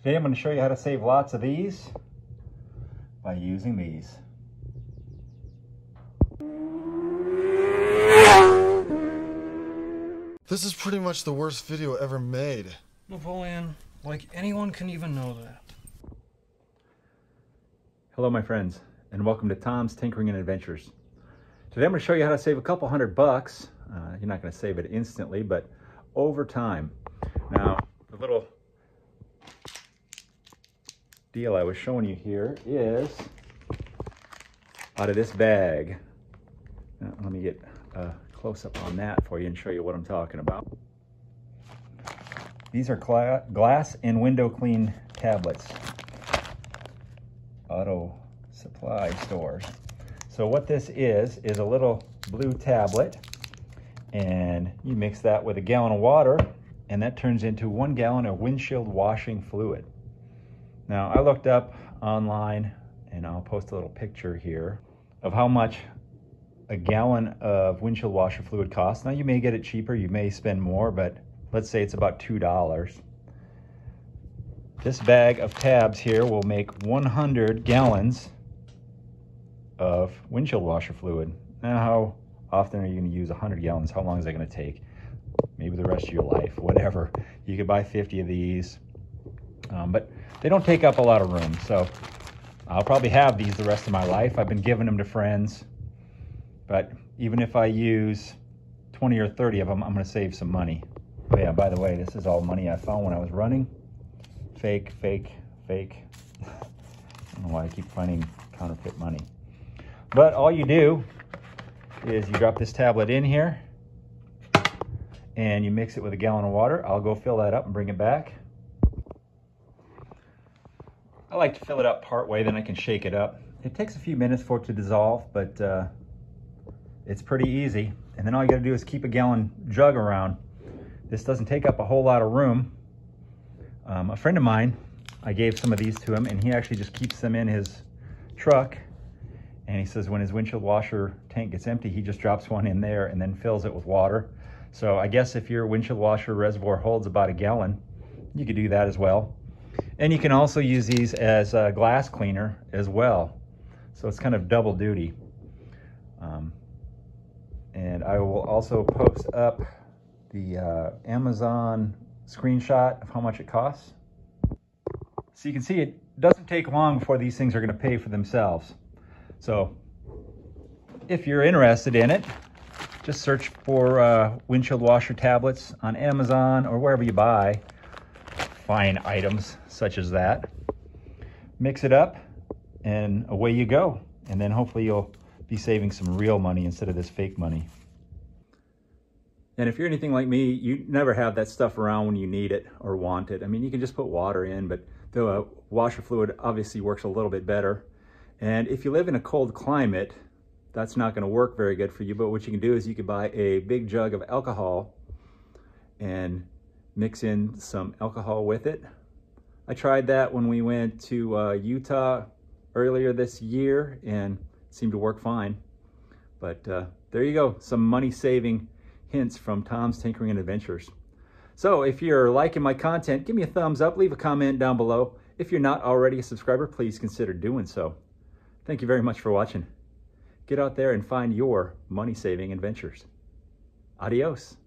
Today I'm going to show you how to save lots of these by using these. This is pretty much the worst video ever made. Napoleon, like anyone can even know that. Hello my friends, and welcome to Tom's Tinkering and Adventures. Today I'm going to show you how to save a couple $100. You're not going to save it instantly, but over time. Now, the little deal I was showing you here is out of this bag. Now, let me get a close-up on that for you and show you what I'm talking about. These are glass and window clean tablets. Auto supply stores. So what this is a little blue tablet, and you mix that with a gallon of water, and that turns into 1 gallon of windshield washing fluid. Now, I looked up online, and I'll post a little picture here of how much a gallon of windshield washer fluid costs. Now, you may get it cheaper, you may spend more, but let's say it's about $2. This bag of tabs here will make 100 gallons of windshield washer fluid. Now, how often are you going to use 100 gallons? How long is that going to take? Maybe the rest of your life, whatever. You could buy 50 of these, but they don't take up a lot of room, so I'll probably have these the rest of my life. I've been giving them to friends, but even if I use 20 or 30 of them, I'm going to save some money. Oh yeah, by the way, this is all money I found when I was running. Fake, fake, fake. I don't know why I keep finding counterfeit money. But all you do is you drop this tablet in here and you mix it with a gallon of water. I'll go fill that up and bring it back. I like to fill it up part way, then I can shake it up. It takes a few minutes for it to dissolve, but it's pretty easy. And then all you gotta do is keep a gallon jug around. This doesn't take up a whole lot of room. A friend of mine, I gave some of these to him, and he actually just keeps them in his truck. And he says when his windshield washer tank gets empty, he just drops one in there and then fills it with water. So I guess if your windshield washer reservoir holds about a gallon, you could do that as well. And you can also use these as a glass cleaner as well. So it's kind of double duty. And I will also post up the Amazon screenshot of how much it costs. So you can see it doesn't take long before these things are going to pay for themselves. So if you're interested in it, just search for windshield washer tablets on Amazon or wherever you buy fine items such as that. Mix it up and away you go. And then hopefully you'll be saving some real money instead of this fake money. And if you're anything like me, you never have that stuff around when you need it or want it. I mean, you can just put water in, but the washer fluid obviously works a little bit better. And if you live in a cold climate, that's not going to work very good for you. But what you can do is you can buy a big jug of alcohol and mix in some alcohol with it. I tried that when we went to Utah earlier this year, and it seemed to work fine. But there you go, some money-saving hints from Tom's Tinkering and Adventures. So if you're liking my content, give me a thumbs up, leave a comment down below. If you're not already a subscriber, please consider doing so. Thank you very much for watching. Get out there and find your money-saving adventures. Adios.